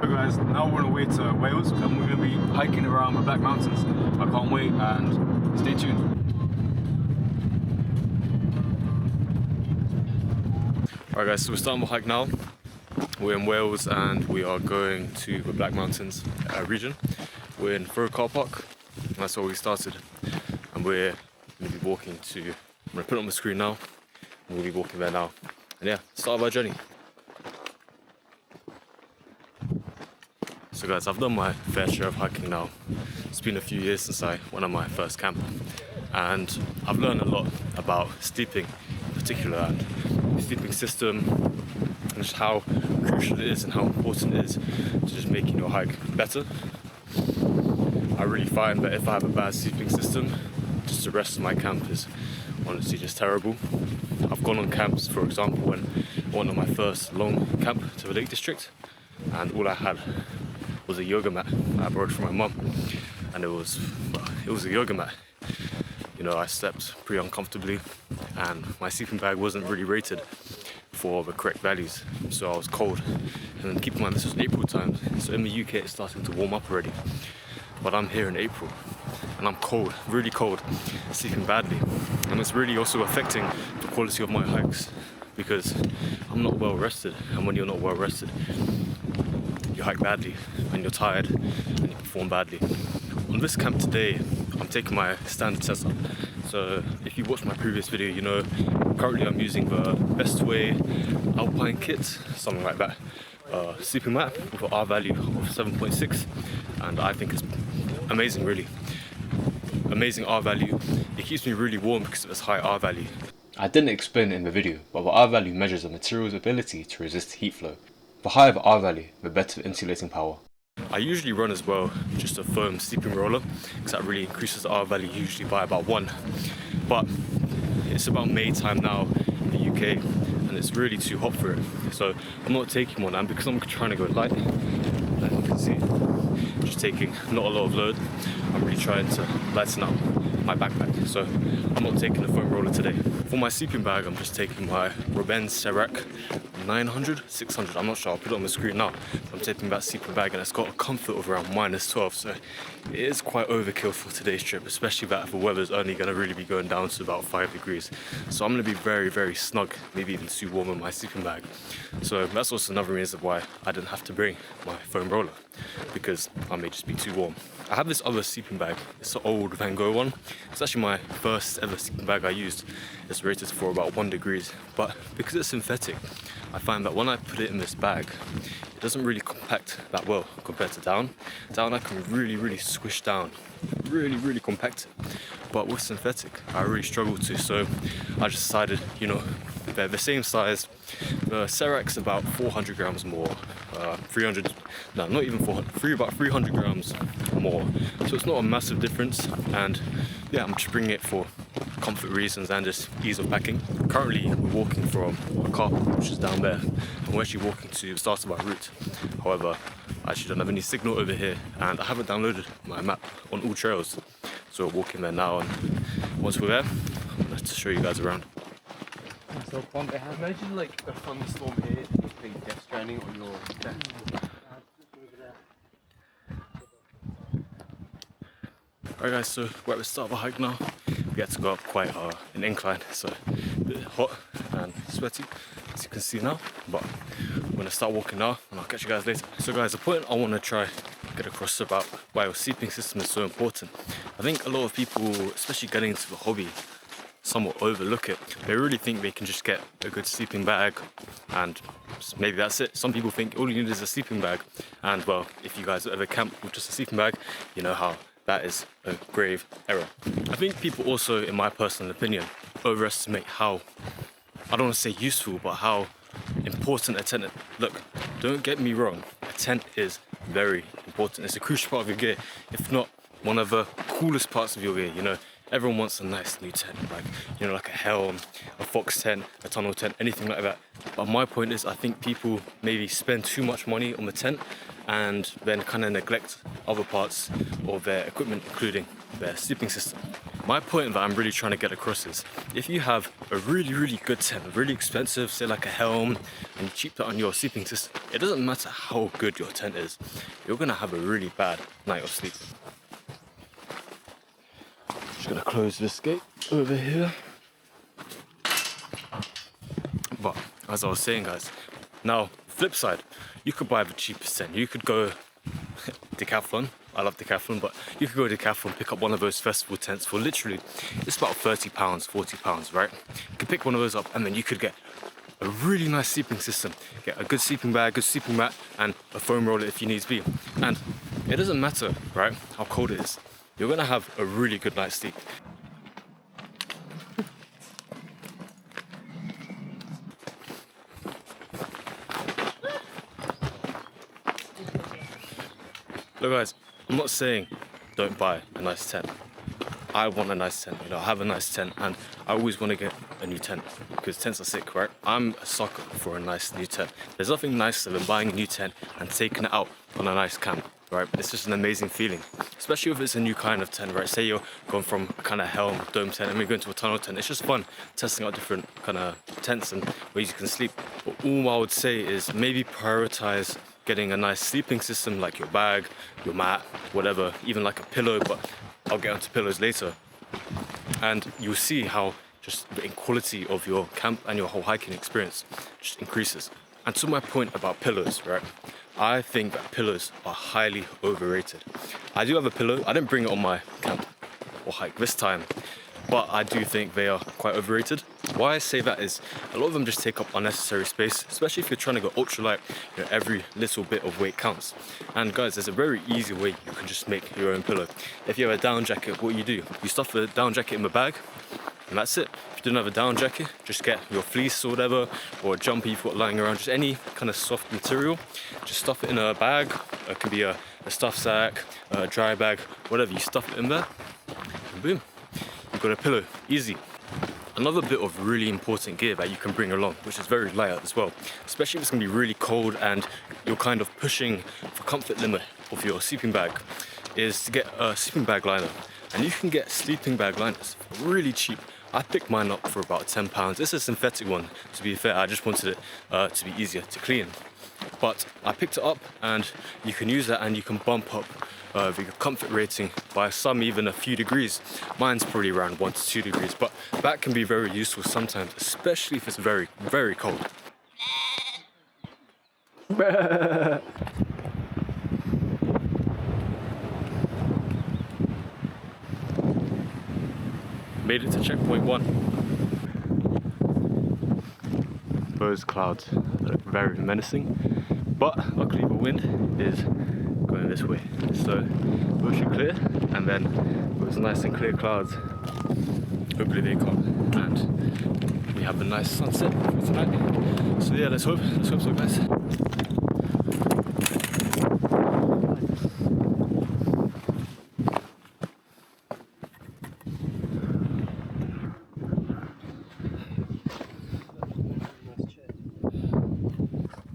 So guys, now we're on our way to Wales and we're going to be hiking around the Black Mountains. I can't wait, and stay tuned. Alright guys, so we're starting the hike now. We're in Wales and we are going to the Black Mountains region. We're in Foro car park, and that's where we started. And we're going to be walking to, I'm going to put it on the screen now, and we'll be walking there now. And yeah, start of our journey. So guys, I've done my fair share of hiking now. It's been a few years since I went on my first camp, and I've learned a lot about sleeping in particular, and the sleeping system, and just how crucial it is and how important it is to just making your hike better. I really find that if I have a bad sleeping system, just the rest of my camp is honestly just terrible. I've gone on camps, for example, when I went on my first long camp to the Lake District, and all I had was a yoga mat I borrowed from my mum, and it was a yoga mat. You know, I slept pretty uncomfortably, and my sleeping bag wasn't really rated for the correct values, so I was cold. And then keep in mind, this was April time, so in the UK it's starting to warm up already, but I'm here in April and I'm cold, really cold, sleeping badly, and it's really also affecting the quality of my hikes because I'm not well rested, and when you're not well rested, you hike badly and you're tired and you perform badly. On this camp today, I'm taking my standard setup. So if you watched my previous video, you know currently I'm using the Best Way Alpine kit, something like that. Sleeping mat with an R value of 7.6, and I think it's amazing, really. Amazing R value. It keeps me really warm because of its high R value. I didn't explain it in the video, but the R value measures a material's ability to resist heat flow. The higher the R value, the better the insulating power. I usually run as well just a foam sleeping roller, because that really increases the R value usually by about 1. But it's about May time now in the UK, and it's really too hot for it. So I'm not taking one, and because I'm trying to go light, as you can see, just taking not a lot of load, I'm really trying to lighten up my backpack. So I'm not taking the foam roller today. For my sleeping bag, I'm just taking my Robin Serac 900, 600, I'm not sure, I'll put it on the screen now. I'm taking that sleeping bag and it's got a comfort of around -12, so it is quite overkill for today's trip, especially that the weather's only going to really be going down to about 5 degrees. So I'm going to be very, very snug, maybe even too warm in my sleeping bag. So that's also another reason why I didn't have to bring my foam roller, because I may just be too warm. I have this other sleeping bag, it's an old Van Gogh one. It's actually my first ever sleeping bag I used. It's rated for about 1 degrees, but because it's synthetic, I find that when I put it in this bag, it doesn't really compact that well compared to down. Down I can really squish down, really compact it. But with synthetic, I really struggle to, so I just decided, you know, they're the same size. The Serac's about 400 grams more, 300, no, not even 400, about 300 grams more. So it's not a massive difference, and yeah, I'm just bringing it for comfort reasons and just ease of packing. Currently, we're walking from a car park, which is down there, and we're actually walking to the start of our route. However, I actually don't have any signal over here, and I haven't downloaded my map on all trails. So we're walking there now, and once we're there, I'm going to show you guys around. So imagine like a thunderstorm here, like Death Stranding on your desk. Alright guys, so we're at the start of our hike now. We had to go up quite an incline, so a bit hot and sweaty, as you can see now. But I'm going to start walking now, and I'll catch you guys later. So guys, the point I want to try get across about why your sleeping system is so important. I think a lot of people, especially getting into the hobby, somewhat overlook it. They really think they can just get a good sleeping bag and maybe that's it. Some people think all you need is a sleeping bag, and well, if you guys ever camp with just a sleeping bag, you know how that is a grave error. I think people also, in my personal opinion, overestimate how, I don't want to say useful, but how important a tent is. Look, don't get me wrong, a tent is very important. It's a crucial part of your gear, if not one of the coolest parts of your gear, you know. Everyone wants a nice new tent, like, you know, like a helm, a fox tent, a tunnel tent, anything like that. But my point is, I think people maybe spend too much money on the tent and then kind of neglect other parts of their equipment, including their sleeping system. My point that I'm really trying to get across is, if you have a really good tent, really expensive, say like a helm, and you cheap that on your sleeping system, it doesn't matter how good your tent is, you're gonna have a really bad night of sleep. Just gonna close this gate over here. But as I was saying, guys, now flip side, you could buy the cheapest tent. You could go Decathlon. I love Decathlon, but you could go to Decathlon, pick up one of those festival tents for literally, it's about £30, £40, right? You could pick one of those up and then you could get a really nice sleeping system. Get a good sleeping bag, good sleeping mat, and a foam roller if you need be. And it doesn't matter, right, how cold it is. You're gonna have a really good night's sleep. Look guys, I'm not saying don't buy a nice tent. I want a nice tent, I have a nice tent and I always want to get a new tent because tents are sick, right? I'm a sucker for a nice new tent. There's nothing nicer than buying a new tent and taking it out on a nice camp, right? It's just an amazing feeling, especially if it's a new kind of tent, right? Say you're going from a kind of helm, dome tent, and we're going to a tunnel tent. It's just fun testing out different kind of tents and ways you can sleep. But all I would say is maybe prioritize getting a nice sleeping system like your bag, your mat, whatever, even like a pillow, but I'll get onto pillows later. And you'll see how just the quality of your camp and your whole hiking experience just increases. And to my point about pillows, right? I think that pillows are highly overrated. I do have a pillow. I didn't bring it on my camp or hike this time, but I do think they are quite overrated. Why I say that is a lot of them just take up unnecessary space, especially if you're trying to go ultralight, every little bit of weight counts. And guys, there's a very easy way you can just make your own pillow. If you have a down jacket, what you stuff the down jacket in the bag, and that's it. If you don't have a down jacket, just get your fleece or whatever, or a jumper you've got lying around, just any kind of soft material, just stuff it in a bag. It can be a stuff sack, a dry bag, whatever, you stuff it in there, and boom, you've got a pillow, easy. Another bit of really important gear that you can bring along, which is very light as well, especially if it's gonna be really cold and you're kind of pushing the comfort limit of your sleeping bag, is to get a sleeping bag liner. And you can get sleeping bag liners really cheap. I picked mine up for about £10. This is a synthetic one, to be fair. I just wanted it to be easier to clean. But I picked it up and you can use that and you can bump up the comfort rating by some even a few degrees. Mine's probably around 1 to 2 degrees, but that can be very useful sometimes, especially if it's very cold. Made it to checkpoint 1. Those clouds look very menacing, but luckily the wind is going this way. So ocean clear, and then those nice and clear clouds, hopefully they come, and we have a nice sunset for tonight. So yeah, let's hope so guys.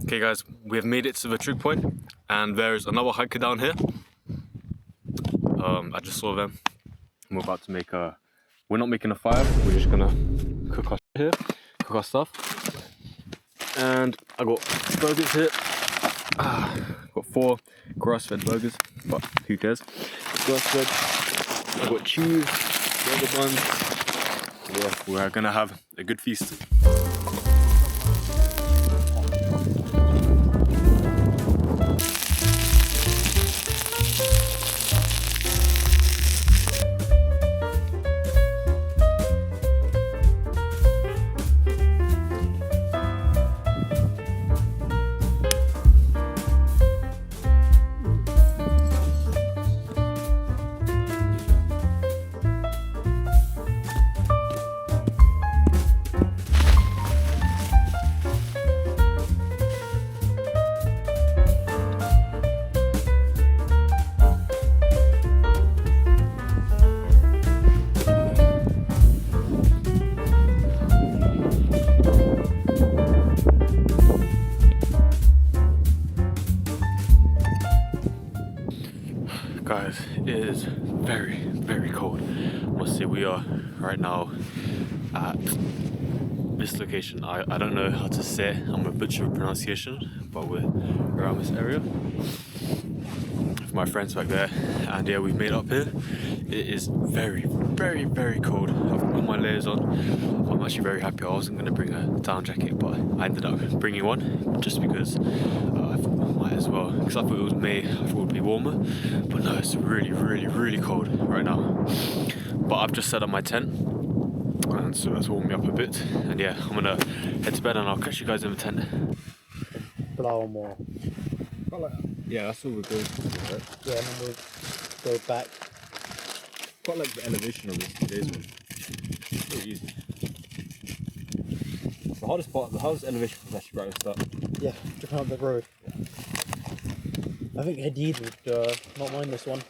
Okay guys, we have made it to the trig point and there's another hiker down here. I just saw them. We're about to make we're not making a fire, we're just gonna cook our shit here, cook our stuff. And I got burgers here. Got 4 grass-fed burgers, but who cares? Grass-fed. I got cheese, burger buns. Yeah, we're gonna have a good feast. Guys, it is very cold. must say we are right now at this location. I don't know how to say it, I'm a butcher of pronunciation, but we're around this area with my friends back there, and yeah, we've made it up here. It is very, very, very cold. I've got my layers on. I'm actually very happy. I wasn't going to bring a down jacket, but I ended up bringing one just because I thought I might as well, because I thought it was May, I thought it would be warmer, but no, it's really, really, really cold right now. But I've just set up my tent, and so that's warmed me up a bit, and yeah, I'm gonna head to bed and I'll catch you guys in the tent. Blow more. Yeah, that's all we're going for, right? Yeah, and then we'll go back. Quite like the elevation of this today's one. Pretty easy. The hardest elevation was actually right at the start. Yeah, to come up the road. I think Hadid would not mind this one.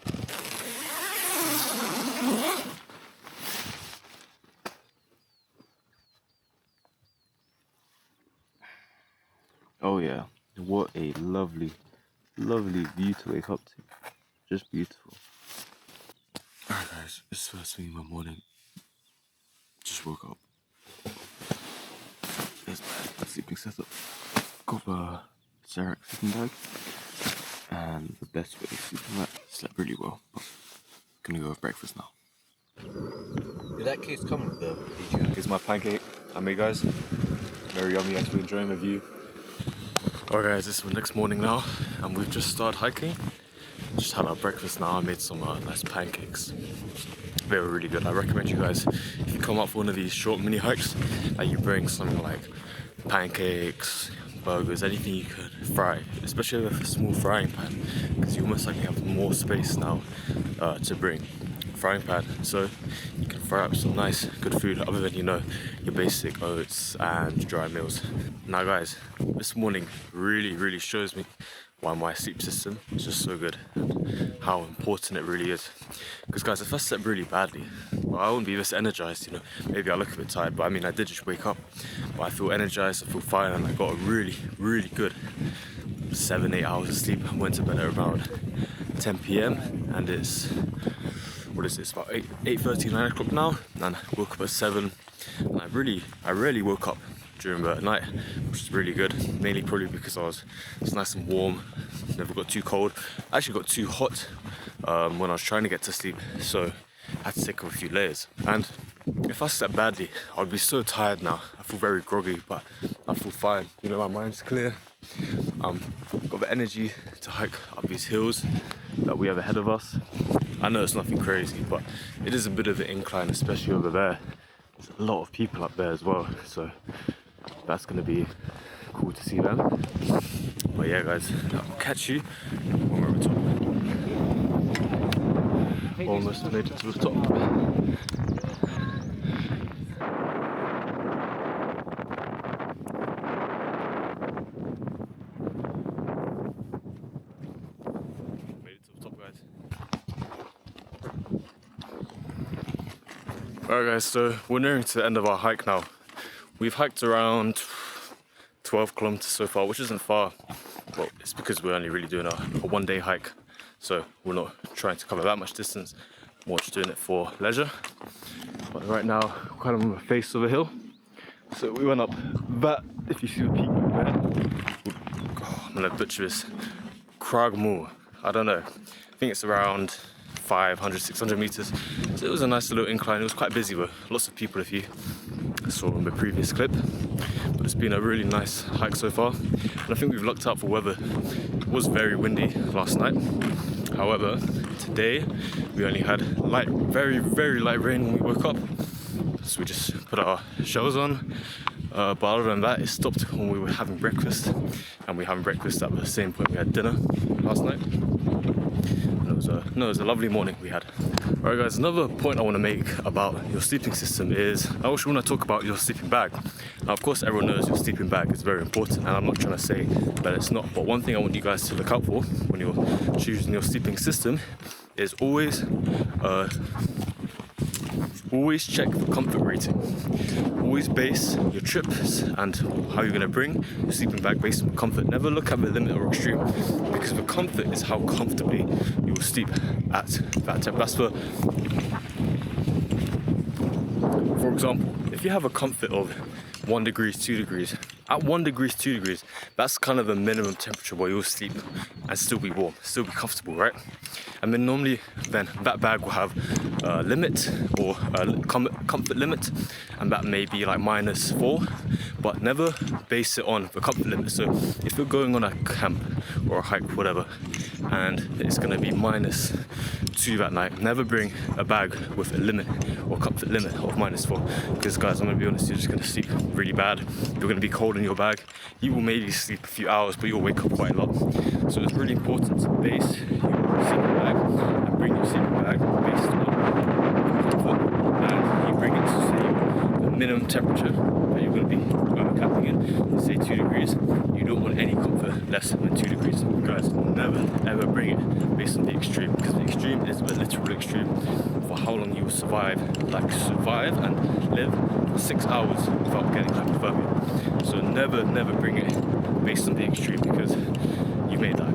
Oh yeah, what a lovely, lovely view to wake up to. Just beautiful. Alright guys, it's first thing in the morning. Just woke up. There's my sleeping setup. Got a scenic sleeping bag. And the best way of sleeping that. Slept really well. But gonna go have breakfast now. Did that case come with the DJ? Here's my pancake. I made, guys. Very yummy, actually enjoying the view. Alright guys, it's the next morning now, and we've just started hiking. Just had our breakfast now. I made some nice pancakes. They were really good. I recommend you guys, if you come up for one of these short mini hikes, that you bring something like pancakes, burgers, anything you could fry, especially with a small frying pan, because you almost likely have more space now to bring frying pan, so you can fry up some nice good food other than, you know, your basic oats and dry meals. Now guys, this morning really shows me why my sleep system is just so good and how important it really is. Because guys, if I slept really badly, well, I wouldn't be this energized, you know. Maybe I look a bit tired, but I mean, I did just wake up, but I feel energized, I feel fine, and I got a really good 7-8 hours of sleep. I went to bed at around 10 p.m. and it's, what is this, about 8:30, 9 o'clock now, and I woke up at 7, and I rarely woke up during the night, which is really good, mainly probably because it's nice and warm, never got too cold. I actually got too hot when I was trying to get to sleep, so I had to take off a few layers. And if I slept badly, I would be so tired now. I feel very groggy, but I feel fine, you know, my mind's clear. Got the energy to hike up these hills that we have ahead of us. I know it's nothing crazy, but it is a bit of an incline, especially over there. There's a lot of people up there as well, so that's going to be cool to see them. But yeah guys, I'll catch you when we're at the top. Almost made it to the top. Alright guys, so we're nearing to the end of our hike now. We've hiked around 12 kilometers so far, which isn't far. Well, it's because we're only really doing a one-day hike, so we're not trying to cover that much distance, more just doing it for leisure. But right now, we're kind of on the face of a hill. So we went up that, if you see the peak there. Oh, I'm gonna butcher this. Cragmore, I don't know. I think it's around 500, 600 meters. So it was a nice little incline. It was quite busy with lots of people, if you saw in the previous clip. But it's been a really nice hike so far. And I think we've lucked out for weather. It was very windy last night. However, today we only had very light rain when we woke up. So we just put our shells on. But other than that, it stopped when we were having breakfast. And we were having breakfast at the same point we had dinner last night. It was a lovely morning we had. Alright guys, another point I want to make about your sleeping system is I also want to talk about your sleeping bag. Now of course everyone knows your sleeping bag is very important, and I'm not trying to say that it's not, but one thing I want you guys to look out for when you're choosing your sleeping system is always check the comfort rating. Always base your trips and how you're going to bring your sleeping bag based on comfort. Never look at the limit or extreme, because the comfort is how comfortably you will sleep at that temp. For example, if you have a comfort of 1 degrees, 2 degrees, at 1 degrees, 2 degrees, that's kind of a minimum temperature where you'll sleep and still be warm, still be comfortable, right? And then normally, then that bag will have a limit or a comfort limit, and that may be like -4, but never base it on the comfort limit. So if you're going on a camp or a hike, whatever, and it's gonna be -2 that night, never bring a bag with a limit or comfort limit of -4, because guys, I'm gonna be honest, you're just gonna sleep really bad. You're gonna be cold in your bag. You will maybe sleep a few hours, but you'll wake up quite a lot. So it's really important to base your sleeping bag and bring your sleeping bag based on comfort, and you bring it to say the minimum temperature that you're going to be camping in, say 2 degrees. You don't want any comfort less than 2 degrees. Guys, never ever bring it based on the extreme, because the extreme is the literal extreme for how long you will survive and live for 6 hours without getting hypothermia. So never bring it based on the extreme, because you may die.